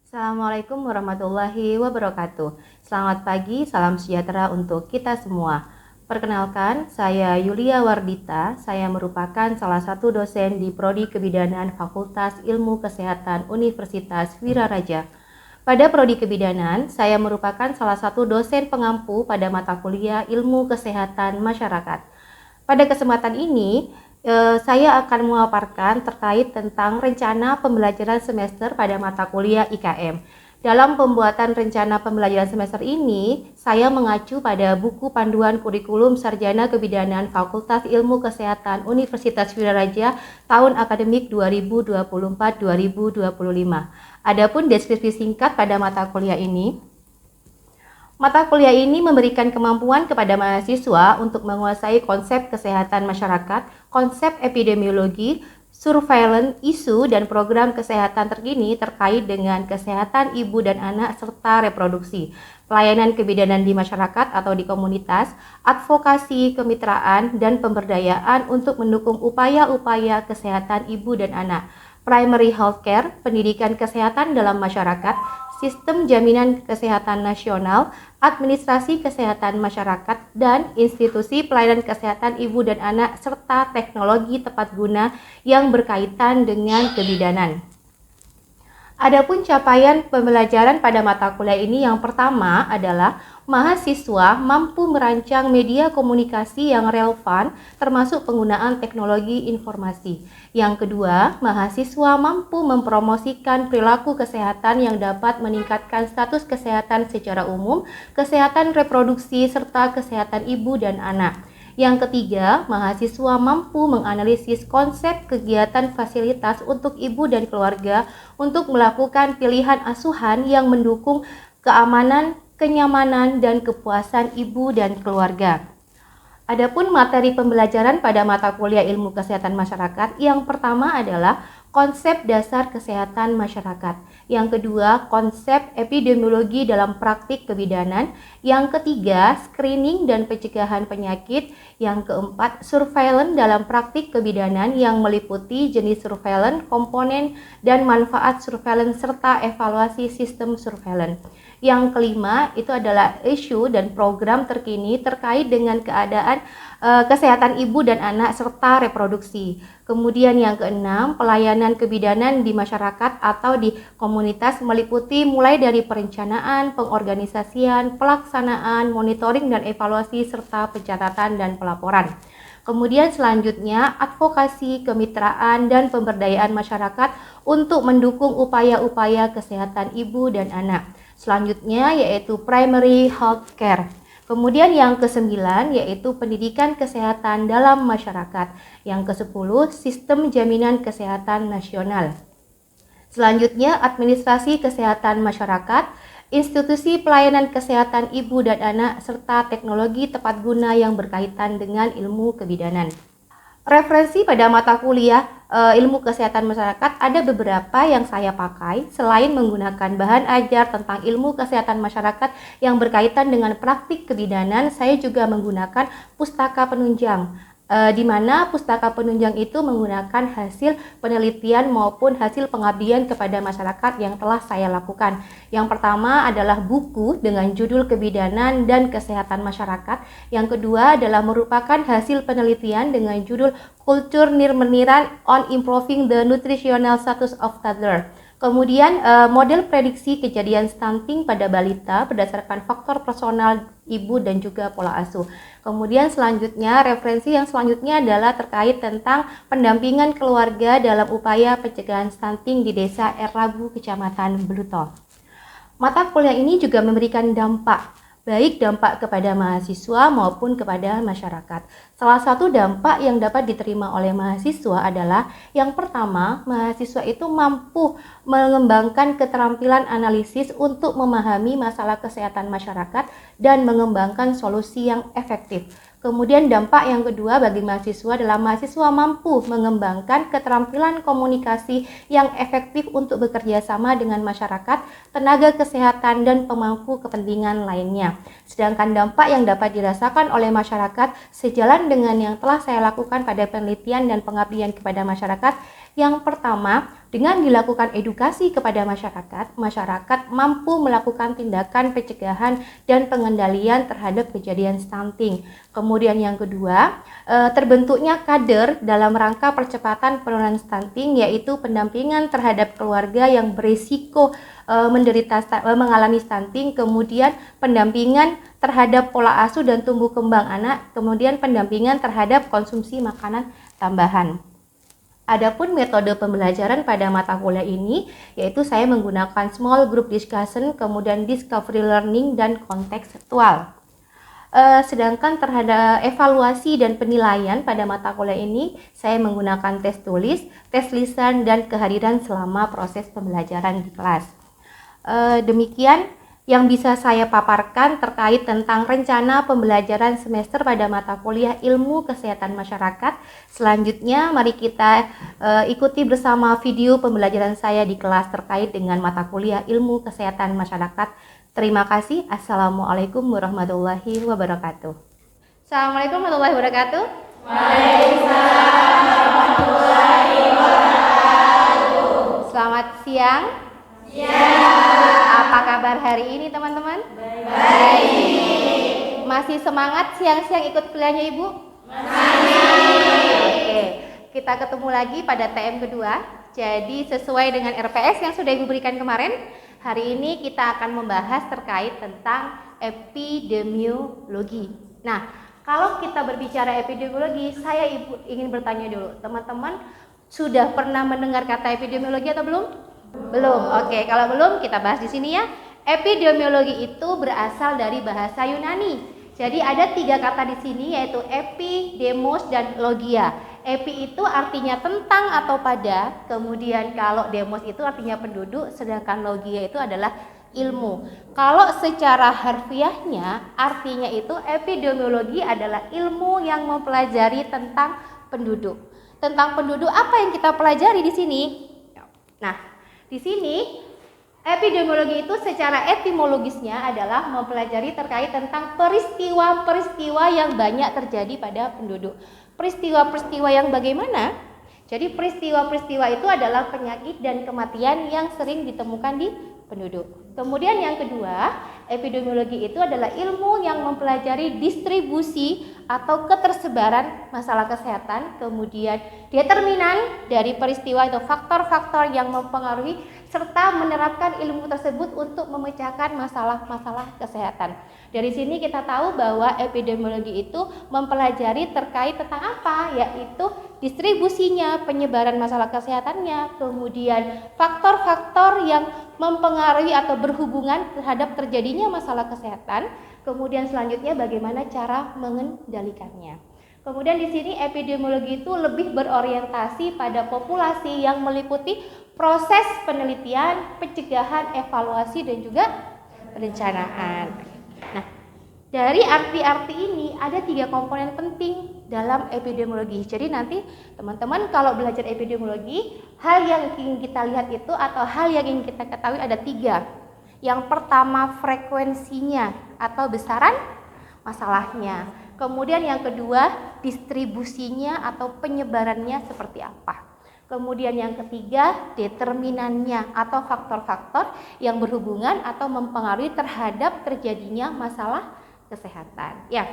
Assalamualaikum warahmatullahi wabarakatuh. Selamat pagi, salam sejahtera untuk kita semua. Perkenalkan, saya Yulia Wardita. Saya merupakan salah satu dosen di Prodi Kebidanan Fakultas Ilmu Kesehatan Universitas Wiraraja. Pada Prodi Kebidanan, saya merupakan salah satu dosen pengampu pada mata kuliah Ilmu Kesehatan Masyarakat. Pada kesempatan ini, saya akan memaparkan terkait tentang rencana pembelajaran semester pada mata kuliah IKM. Dalam pembuatan rencana pembelajaran semester ini, saya mengacu pada buku panduan kurikulum Sarjana Kebidanan Fakultas Ilmu Kesehatan Universitas Wiraraja tahun akademik 2024-2025. Adapun deskripsi singkat pada mata kuliah ini, mata kuliah ini memberikan kemampuan kepada mahasiswa untuk menguasai konsep kesehatan masyarakat, konsep epidemiologi, surveillance, isu, dan program kesehatan terkini terkait dengan kesehatan ibu dan anak serta reproduksi, pelayanan kebidanan di masyarakat atau di komunitas, advokasi, kemitraan, dan pemberdayaan untuk mendukung upaya-upaya kesehatan ibu dan anak, primary healthcare, pendidikan kesehatan dalam masyarakat, sistem jaminan kesehatan nasional, administrasi kesehatan masyarakat, dan institusi pelayanan kesehatan ibu dan anak, serta teknologi tepat guna yang berkaitan dengan kebidanan. Adapun capaian pembelajaran pada mata kuliah ini yang pertama adalah mahasiswa mampu merancang media komunikasi yang relevan termasuk penggunaan teknologi informasi. Yang kedua, mahasiswa mampu mempromosikan perilaku kesehatan yang dapat meningkatkan status kesehatan secara umum, kesehatan reproduksi, serta kesehatan ibu dan anak. Yang ketiga, mahasiswa mampu menganalisis konsep kegiatan fasilitas untuk ibu dan keluarga untuk melakukan pilihan asuhan yang mendukung keamanan, kenyamanan, dan kepuasan ibu dan keluarga. Adapun materi pembelajaran pada mata kuliah Ilmu Kesehatan Masyarakat, yang pertama adalah konsep dasar kesehatan masyarakat. Yang kedua, konsep epidemiologi dalam praktik kebidanan. Yang ketiga, screening dan pencegahan penyakit. Yang keempat, surveillance dalam praktik kebidanan yang meliputi jenis surveillance, komponen dan manfaat surveillance serta evaluasi sistem surveillance. Yang kelima itu adalah isu dan program terkini terkait dengan keadaan kesehatan ibu dan anak serta reproduksi. Kemudian yang keenam, pelayanan kebidanan di masyarakat atau di komunitas meliputi mulai dari perencanaan, pengorganisasian, pelaksanaan, monitoring dan evaluasi serta pencatatan dan pelaporan. Kemudian selanjutnya, advokasi, kemitraan, dan pemberdayaan masyarakat untuk mendukung upaya-upaya kesehatan ibu dan anak. Selanjutnya yaitu primary health care. Kemudian yang ke-9 yaitu pendidikan kesehatan dalam masyarakat. Yang ke-10 sistem jaminan kesehatan nasional. Selanjutnya administrasi kesehatan masyarakat, institusi pelayanan kesehatan ibu dan anak, serta teknologi tepat guna yang berkaitan dengan ilmu kebidanan. Referensi pada mata kuliah Ilmu Kesehatan Masyarakat ada beberapa yang saya pakai selain menggunakan bahan ajar tentang ilmu kesehatan masyarakat yang berkaitan dengan praktik kebidanan. Saya juga menggunakan pustaka penunjang, di mana pustaka penunjang itu menggunakan hasil penelitian maupun hasil pengabdian kepada masyarakat yang telah saya lakukan. Yang pertama adalah buku dengan judul Kebidanan dan Kesehatan Masyarakat. Yang kedua adalah merupakan hasil penelitian dengan judul Culture Nirmeniran on Improving the Nutritional Status of Toddler. Kemudian model prediksi kejadian stunting pada balita berdasarkan faktor personal ibu dan juga pola asuh. Kemudian selanjutnya, referensi yang selanjutnya adalah terkait tentang pendampingan keluarga dalam upaya pencegahan stunting di Desa Erlabu, Kecamatan Belutol. Mata kuliah ini juga memberikan dampak, baik dampak kepada mahasiswa maupun kepada masyarakat. Salah satu dampak yang dapat diterima oleh mahasiswa adalah yang pertama, mahasiswa itu mampu mengembangkan keterampilan analisis untuk memahami masalah kesehatan masyarakat dan mengembangkan solusi yang efektif. Kemudian dampak yang kedua bagi mahasiswa adalah mahasiswa mampu mengembangkan keterampilan komunikasi yang efektif untuk bekerja sama dengan masyarakat, tenaga kesehatan, dan pemangku kepentingan lainnya. Sedangkan dampak yang dapat dirasakan oleh masyarakat sejalan dengan yang telah saya lakukan pada penelitian dan pengabdian kepada masyarakat, yang pertama, Dengan dilakukan edukasi kepada masyarakat mampu melakukan tindakan pencegahan dan pengendalian terhadap kejadian stunting. Kemudian yang kedua, terbentuknya kader dalam rangka percepatan penurunan stunting, yaitu pendampingan terhadap keluarga yang berisiko mengalami stunting, kemudian pendampingan terhadap pola asuh dan tumbuh kembang anak, kemudian pendampingan terhadap konsumsi makanan tambahan. Adapun metode pembelajaran pada mata kuliah ini yaitu saya menggunakan small group discussion, kemudian discovery learning dan kontekstual. Sedangkan terhadap evaluasi dan penilaian pada mata kuliah ini saya menggunakan tes tulis, tes lisan dan kehadiran selama proses pembelajaran di kelas. Demikian yang bisa saya paparkan terkait tentang rencana pembelajaran semester pada mata kuliah Ilmu Kesehatan Masyarakat. Selanjutnya mari kita ikuti bersama video pembelajaran saya di kelas terkait dengan mata kuliah Ilmu Kesehatan Masyarakat. Terima kasih. Assalamualaikum warahmatullahi wabarakatuh. Assalamualaikum warahmatullahi wabarakatuh. Waalaikumsalam warahmatullahi wabarakatuh. Selamat siang. Apa kabar hari ini teman-teman? Baik. Masih semangat siang-siang ikut kuliahnya Ibu? Masih. Oke, kita ketemu lagi pada TM kedua. Jadi sesuai dengan RPS yang sudah Ibu berikan kemarin, hari ini kita akan membahas terkait tentang epidemiologi. Nah, kalau kita berbicara epidemiologi, saya Ibu ingin bertanya dulu, teman-teman sudah pernah mendengar kata epidemiologi atau belum? Belum. Oke, kalau belum kita bahas di sini ya. Epidemiologi itu berasal dari bahasa Yunani. Jadi ada 3 kata di sini yaitu epi, demos dan logia. Epi itu artinya tentang atau pada, kemudian kalau demos itu artinya penduduk, sedangkan logia itu adalah ilmu. Kalau secara harfiahnya artinya itu epidemiologi adalah ilmu yang mempelajari tentang penduduk. Tentang penduduk apa yang kita pelajari di sini? Nah, di sini epidemiologi itu secara etimologisnya adalah mempelajari terkait tentang peristiwa-peristiwa yang banyak terjadi pada penduduk. Peristiwa-peristiwa yang bagaimana? Jadi peristiwa-peristiwa itu adalah penyakit dan kematian yang sering ditemukan di penduduk. Kemudian yang kedua, epidemiologi itu adalah ilmu yang mempelajari distribusi atau ketersebaran masalah kesehatan, kemudian determinan dari peristiwa itu faktor-faktor yang mempengaruhi serta menerapkan ilmu tersebut untuk memecahkan masalah-masalah kesehatan. Dari sini kita tahu bahwa epidemiologi itu mempelajari terkait tentang apa? Yaitu distribusinya, penyebaran masalah kesehatannya, kemudian faktor-faktor yang mempengaruhi atau berhubungan terhadap terjadinya masalah kesehatan, kemudian selanjutnya bagaimana cara mengendalikannya. Kemudian di sini epidemiologi itu lebih berorientasi pada populasi yang meliputi proses penelitian, pencegahan, evaluasi dan juga perencanaan. Nah, dari arti-arti ini ada 3 komponen penting dalam epidemiologi. Jadi nanti teman-teman kalau belajar epidemiologi, hal yang ingin kita lihat itu atau hal yang ingin kita ketahui ada 3. Yang pertama frekuensinya atau besaran masalahnya. Kemudian yang kedua distribusinya atau penyebarannya seperti apa. Kemudian yang ketiga determinannya atau faktor-faktor yang berhubungan atau mempengaruhi terhadap terjadinya masalah kesehatan. Ya.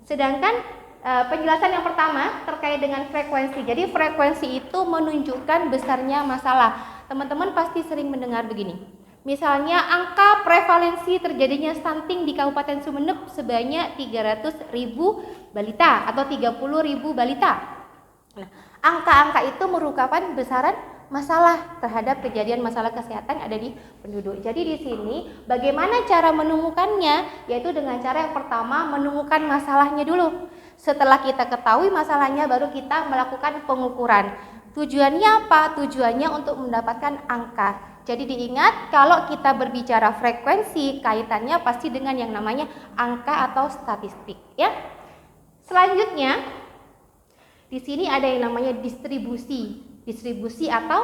Sedangkan penjelasan yang pertama terkait dengan frekuensi. Jadi frekuensi itu menunjukkan besarnya masalah. Teman-teman pasti sering mendengar begini. Misalnya angka prevalensi terjadinya stunting di Kabupaten Sumeneb sebanyak 300.000 balita atau 30.000 balita. Nah, angka-angka itu merupakan besaran masalah terhadap kejadian masalah kesehatan yang ada di penduduk. Jadi di sini bagaimana cara menemukannya? Yaitu dengan cara yang pertama menemukan masalahnya dulu. Setelah kita ketahui masalahnya baru kita melakukan pengukuran. Tujuannya apa? Tujuannya untuk mendapatkan angka. Jadi diingat kalau kita berbicara frekuensi kaitannya pasti dengan yang namanya angka atau statistik ya. Selanjutnya di sini ada yang namanya distribusi atau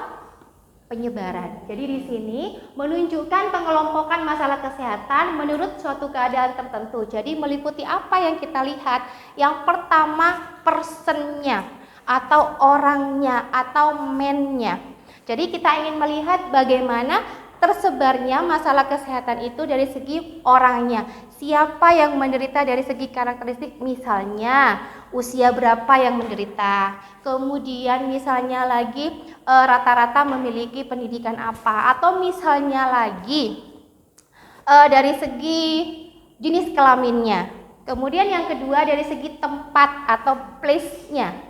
penyebaran. Jadi di sini menunjukkan pengelompokan masalah kesehatan menurut suatu keadaan tertentu. Jadi meliputi apa yang kita lihat. Yang pertama personnya atau orangnya atau man-nya. Jadi kita ingin melihat bagaimana tersebarnya masalah kesehatan itu dari segi orangnya. Siapa yang menderita dari segi karakteristik, misalnya usia berapa yang menderita. Kemudian misalnya lagi rata-rata memiliki pendidikan apa, atau misalnya lagi dari segi jenis kelaminnya. Kemudian yang kedua dari segi tempat atau place-nya.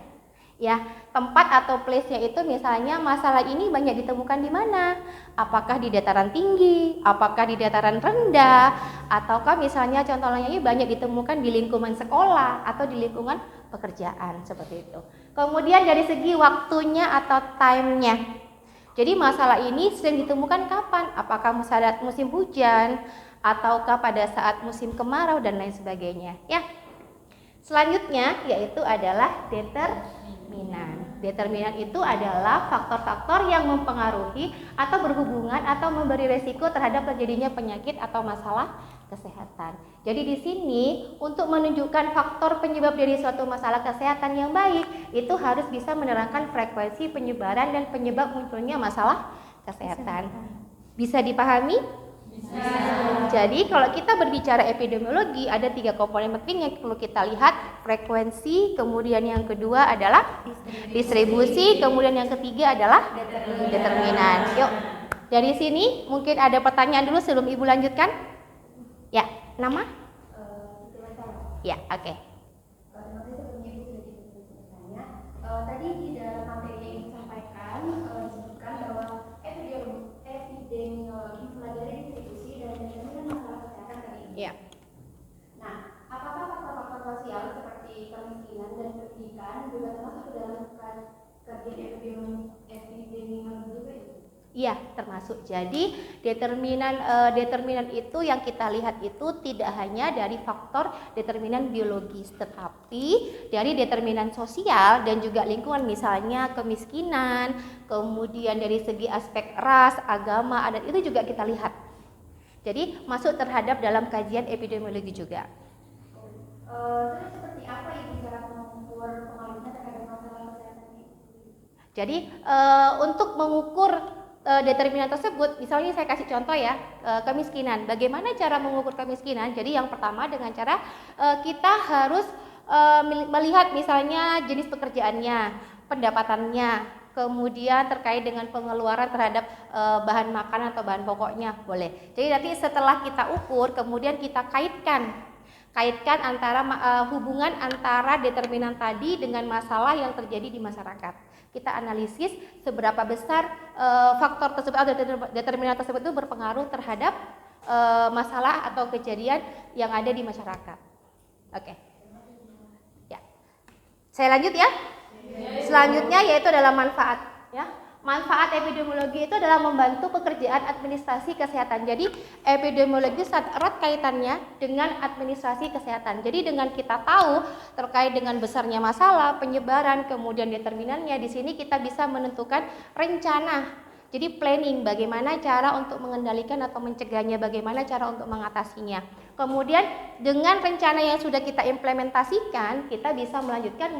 Ya, tempat atau place-nya itu misalnya masalah ini banyak ditemukan di mana? Apakah di dataran tinggi, apakah di dataran rendah, ataukah misalnya contohnya ini banyak ditemukan di lingkungan sekolah atau di lingkungan pekerjaan seperti itu. Kemudian dari segi waktunya atau time-nya. Jadi masalah ini sering ditemukan kapan? Apakah saat musim hujan ataukah pada saat musim kemarau dan lain sebagainya, ya. Selanjutnya yaitu adalah determinan. Determinan itu adalah faktor-faktor yang mempengaruhi atau berhubungan atau memberi resiko terhadap terjadinya penyakit atau masalah kesehatan. Jadi di sini untuk menunjukkan faktor penyebab dari suatu masalah kesehatan yang baik, itu harus bisa menerangkan frekuensi penyebaran dan penyebab munculnya masalah kesehatan. Bisa dipahami? Jadi kalau kita berbicara epidemiologi, ada 3 komponen penting yang perlu kita lihat: frekuensi, kemudian yang kedua adalah distribusi, kemudian yang ketiga adalah determinan. Yuk, dari sini mungkin ada pertanyaan dulu sebelum Ibu lanjutkan. Ya, nama? Ya, oke. Tadi di dalam materi yang disampaikan disebutkan bahwa epidemiologi mempelajari distribusi dan determinan masalah kesehatan tadi. Iya. Nah, apakah faktor-faktor sosial seperti kemiskinan dan pendidikan juga termasuk ke dalam kajian epidemiologi juga? Iya, termasuk. Jadi determinan itu yang kita lihat itu tidak hanya dari faktor determinan biologis, tetapi dari determinan sosial dan juga lingkungan, misalnya kemiskinan, kemudian dari segi aspek ras, agama, adat, itu juga kita lihat. Jadi masuk terhadap dalam kajian epidemiologi juga. Terus seperti apa Ibu cara mengukur pengaruhnya terhadap masalah kesehatan ini? Jadi untuk mengukur determinan tersebut, misalnya saya kasih contoh ya, kemiskinan. Bagaimana cara mengukur kemiskinan? Jadi yang pertama dengan cara kita harus melihat misalnya jenis pekerjaannya, pendapatannya, kemudian terkait dengan pengeluaran terhadap bahan makanan atau bahan pokoknya, boleh. Jadi nanti setelah kita ukur, kemudian kita kaitkan antara hubungan antara determinan tadi dengan masalah yang terjadi di masyarakat. Kita analisis seberapa besar faktor tersebut atau determinan tersebut itu berpengaruh terhadap masalah atau kejadian yang ada di masyarakat. Oke. Ya. Saya lanjut ya. Selanjutnya yaitu adalah manfaat, ya. Manfaat epidemiologi itu adalah membantu pekerjaan administrasi kesehatan. Jadi epidemiologi sangat erat kaitannya dengan administrasi kesehatan. Jadi dengan kita tahu terkait dengan besarnya masalah, penyebaran, kemudian determinannya, di sini kita bisa menentukan rencana. Jadi planning, bagaimana cara untuk mengendalikan atau mencegahnya, bagaimana cara untuk mengatasinya. Kemudian dengan rencana yang sudah kita implementasikan, kita bisa melakukan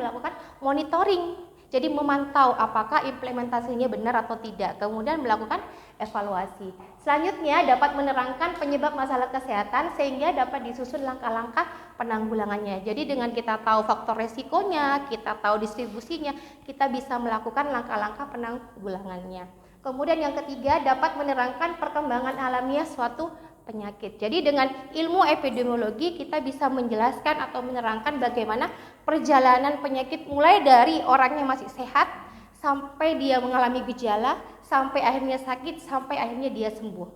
monitoring. Jadi memantau apakah implementasinya benar atau tidak, kemudian melakukan evaluasi. Selanjutnya dapat menerangkan penyebab masalah kesehatan sehingga dapat disusun langkah-langkah penanggulangannya. Jadi dengan kita tahu faktor resikonya, kita tahu distribusinya, kita bisa melakukan langkah-langkah penanggulangannya. Kemudian yang ketiga dapat menerangkan perkembangan alamiah suatu penyakit. Jadi dengan ilmu epidemiologi kita bisa menjelaskan atau menerangkan bagaimana perjalanan penyakit mulai dari orang yang masih sehat sampai dia mengalami gejala, sampai akhirnya sakit, sampai akhirnya dia sembuh.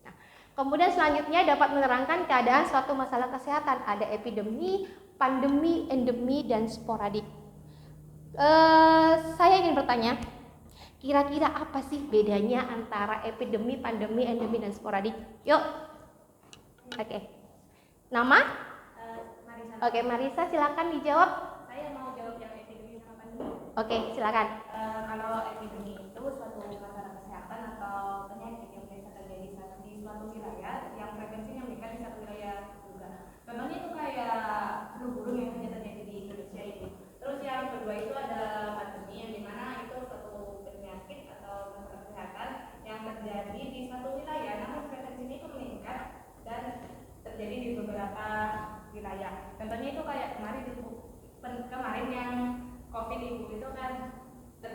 Nah, kemudian selanjutnya dapat menerangkan keadaan suatu masalah kesehatan. Ada epidemi, pandemi, endemi, dan sporadik. Saya ingin bertanya, kira-kira apa sih bedanya antara epidemi, pandemi, endemi, dan sporadik? Yuk. Oke. Nama? Marisa. Oke, Marisa silakan dijawab. Saya mau jawab yang epidemi sama pandemi. Oke, silakan. Kalau epidemi itu suatu masalah kesehatan atau penyakit yang biasa terjadi di suatu wilayah yang frekuensinya meningkat di satu wilayah juga. Contohnya itu kayak flu burung yang hanya terjadi di Indonesia itu. Terus yang kedua itu ada pandemi yang dimana itu suatu penyakit atau masalah kesehatan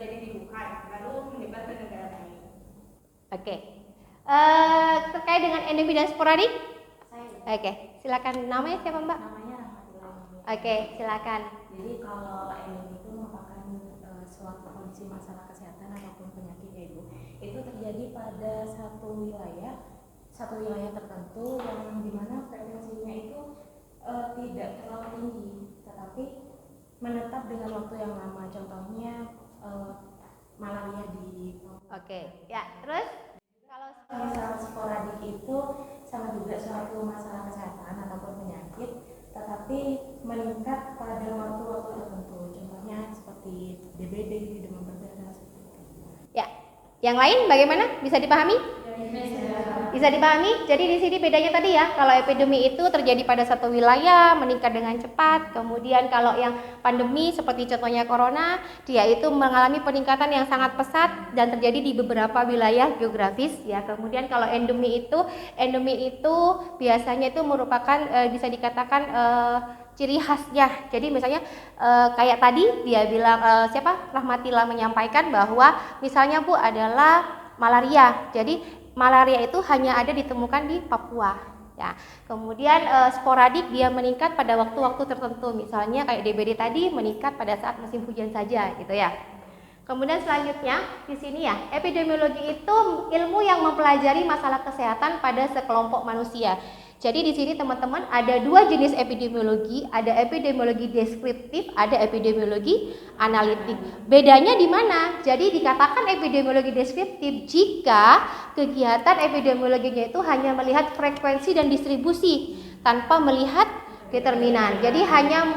terjadi di Wuhan lalu menyebar ke negara lain. Oke. Terkait dengan endemi dan sporadik? Oke, silakan. Namanya siapa, Mbak? Namanya Rahmatillah. Oke, silakan. Jadi kalau endemi itu merupakan suatu kondisi masalah kesehatan ataupun penyakit ya Ibu, itu terjadi pada satu wilayah tertentu yang dimana frekuensinya itu tidak terlalu tinggi, tetapi menetap dengan waktu yang lama. Contohnya malaria di Papua. Oke, ya. Terus kalau Misal sporadik itu sama juga suatu masalah kesehatan ataupun penyakit, tetapi meningkat pada waktu-waktu tertentu. Contohnya seperti DBD, demam berdarah seperti itu. ya, yang lain bagaimana? Bisa dipahami? Bisa dipahami? Jadi di sini bedanya tadi ya, kalau epidemi itu terjadi pada satu wilayah, meningkat dengan cepat. Kemudian kalau yang pandemi seperti contohnya corona, dia itu mengalami peningkatan yang sangat pesat dan terjadi di beberapa wilayah geografis ya. Kemudian kalau endemi itu biasanya itu merupakan bisa dikatakan ciri khasnya. Jadi misalnya kayak tadi dia bilang Rahmatillah menyampaikan bahwa misalnya Bu adalah malaria. Jadi malaria itu hanya ada ditemukan di Papua ya. Kemudian sporadik dia meningkat pada waktu-waktu tertentu. Misalnya kayak DBD tadi meningkat pada saat musim hujan saja gitu ya. Kemudian selanjutnya di sini ya, epidemiologi itu ilmu yang mempelajari masalah kesehatan pada sekelompok manusia. Jadi di sini teman-teman ada dua jenis epidemiologi, ada epidemiologi deskriptif, ada epidemiologi analitik. Bedanya di mana? Jadi dikatakan epidemiologi deskriptif jika kegiatan epidemiologinya itu hanya melihat frekuensi dan distribusi tanpa melihat determinan. Jadi hanya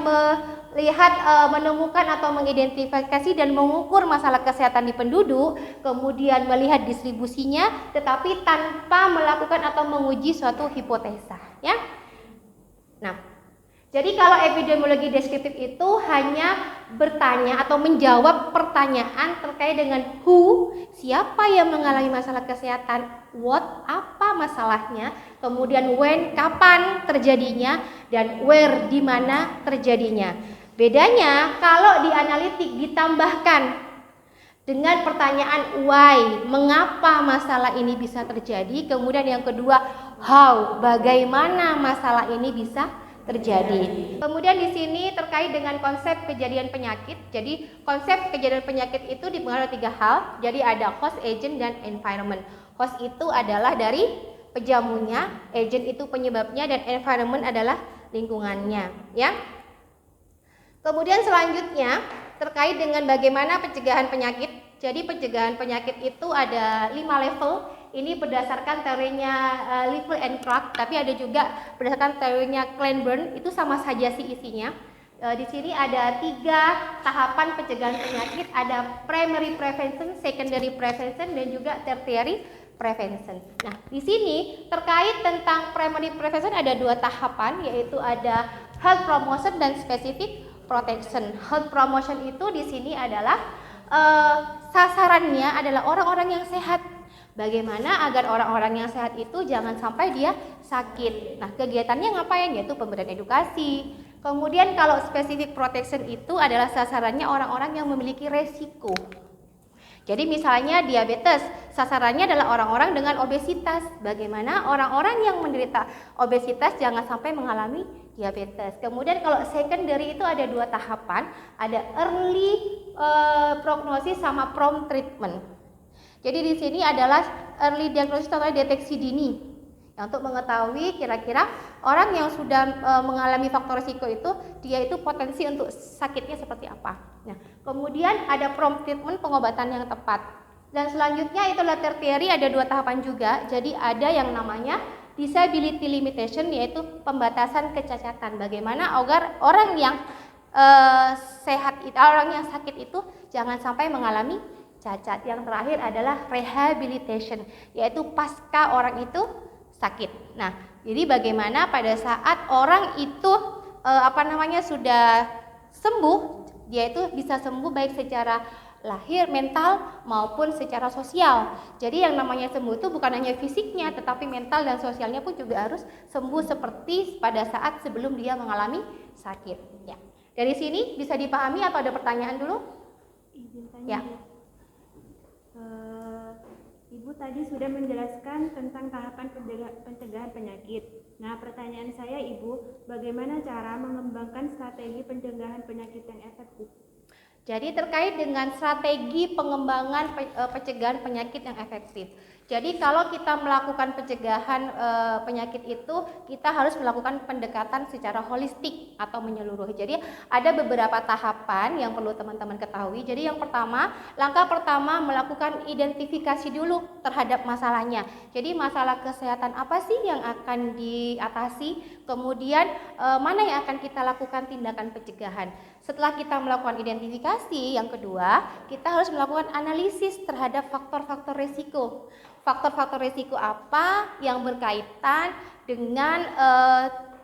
melihat menemukan atau mengidentifikasi dan mengukur masalah kesehatan di penduduk, kemudian melihat distribusinya, tetapi tanpa melakukan atau menguji suatu hipotesa, ya. Nah, jadi kalau epidemiologi deskriptif itu hanya bertanya atau menjawab pertanyaan terkait dengan who, siapa yang mengalami masalah kesehatan, what, apa masalahnya, kemudian when, kapan terjadinya, dan where, di mana terjadinya. Bedanya kalau di analitik ditambahkan dengan pertanyaan why, mengapa masalah ini bisa terjadi, kemudian yang kedua how, bagaimana masalah ini bisa terjadi. Kemudian di sini terkait dengan konsep kejadian penyakit. Jadi konsep kejadian penyakit itu dipengaruhi 3 hal. Jadi ada host, agent, dan environment. Host itu adalah dari pejamunya, agent itu penyebabnya, dan environment adalah lingkungannya, ya. Kemudian selanjutnya terkait dengan bagaimana pencegahan penyakit. Jadi pencegahan penyakit itu ada 5 level. Ini berdasarkan teorinya Livell and Clark, tapi ada juga berdasarkan teorinya Clanburn. Itu sama saja sih isinya. Di sini ada 3 tahapan pencegahan penyakit. Ada primary prevention, secondary prevention, dan juga tertiary prevention. Nah, di sini terkait tentang primary prevention ada 2 tahapan, yaitu ada health promotion dan specific protection. Health promotion itu di sini adalah sasarannya adalah orang-orang yang sehat. Bagaimana agar orang-orang yang sehat itu jangan sampai dia sakit. Nah, kegiatannya ngapain? Yaitu pemberian edukasi. Kemudian kalau specific protection itu adalah sasarannya orang-orang yang memiliki resiko. Jadi misalnya diabetes, sasarannya adalah orang-orang dengan obesitas. Bagaimana orang-orang yang menderita obesitas jangan sampai mengalami diabetes. Kemudian kalau secondary itu ada 2 tahapan, ada early prognosis sama prompt treatment. Jadi di sini adalah early diagnosis atau deteksi dini. Ya, untuk mengetahui kira-kira orang yang sudah mengalami faktor risiko itu, dia itu potensi untuk sakitnya seperti apa. Nah, kemudian ada prompt treatment, pengobatan yang tepat. Dan selanjutnya itu tertiary, ada 2 tahapan juga. Jadi ada yang namanya disability limitation, yaitu pembatasan kecacatan. Bagaimana agar orang yang sehat, orang yang sakit itu jangan sampai mengalami cacat. Yang terakhir adalah rehabilitation, yaitu pasca orang itu sakit. Nah, jadi bagaimana pada saat orang itu sudah sembuh, dia itu bisa sembuh baik secara lahir, mental maupun secara sosial. Jadi yang namanya sembuh itu bukan hanya fisiknya, tetapi mental dan sosialnya pun juga harus sembuh seperti pada saat sebelum dia mengalami sakit. Ya. Dari sini bisa dipahami atau ada pertanyaan dulu? Ya. tadi sudah menjelaskan tentang tahapan pencegahan penyakit. Nah, pertanyaan saya Ibu, bagaimana cara mengembangkan strategi pencegahan penyakit yang efektif? Jadi terkait dengan strategi pengembangan pencegahan penyakit yang efektif. Jadi kalau kita melakukan pencegahan penyakit itu, kita harus melakukan pendekatan secara holistik atau menyeluruh. Jadi ada beberapa tahapan yang perlu teman-teman ketahui. Jadi yang pertama, langkah pertama melakukan identifikasi dulu terhadap masalahnya. Jadi masalah kesehatan apa sih yang akan diatasi? Kemudian mana yang akan kita lakukan tindakan pencegahan? Setelah kita melakukan identifikasi, yang kedua, kita harus melakukan analisis terhadap faktor-faktor risiko. Faktor-faktor risiko apa yang berkaitan dengan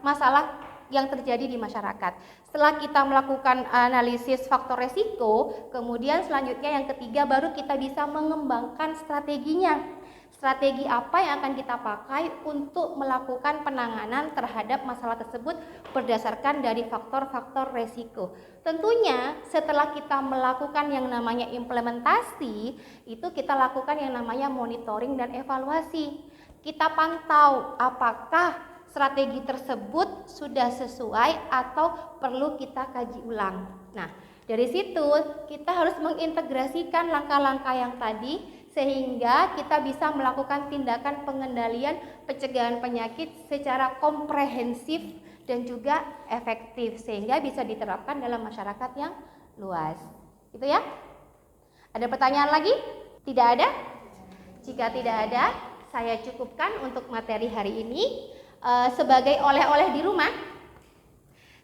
masalah yang terjadi di masyarakat. Setelah kita melakukan analisis faktor risiko, kemudian selanjutnya yang ketiga baru kita bisa mengembangkan strateginya. Strategi apa yang akan kita pakai untuk melakukan penanganan terhadap masalah tersebut berdasarkan dari faktor-faktor resiko. Tentunya setelah kita melakukan yang namanya implementasi, itu kita lakukan yang namanya monitoring dan evaluasi. Kita pantau apakah strategi tersebut sudah sesuai atau perlu kita kaji ulang. Nah, dari situ kita harus mengintegrasikan langkah-langkah yang tadi sehingga kita bisa melakukan tindakan pengendalian pencegahan penyakit secara komprehensif dan juga efektif sehingga bisa diterapkan dalam masyarakat yang luas. Gitu ya? Ada pertanyaan lagi? Tidak ada? Jika tidak ada, saya cukupkan untuk materi hari ini. Sebagai oleh-oleh di rumah,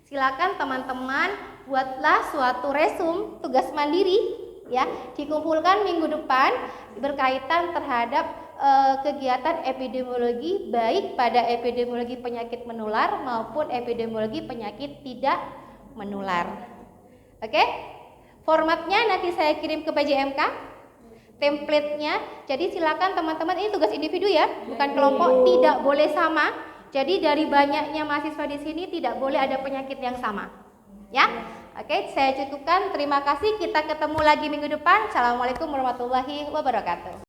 silakan teman-teman buatlah suatu resume tugas mandiri ya, dikumpulkan minggu depan berkaitan terhadap kegiatan epidemiologi baik pada epidemiologi penyakit menular maupun epidemiologi penyakit tidak menular. Oke? Formatnya nanti saya kirim ke PJMK, template-nya. Jadi silakan teman-teman, ini tugas individu ya, bukan kelompok, tidak boleh sama. Jadi dari banyaknya mahasiswa di sini tidak boleh ada penyakit yang sama. Ya? Oke, saya cukupkan. Terima kasih. Kita ketemu lagi minggu depan. Assalamualaikum warahmatullahi wabarakatuh.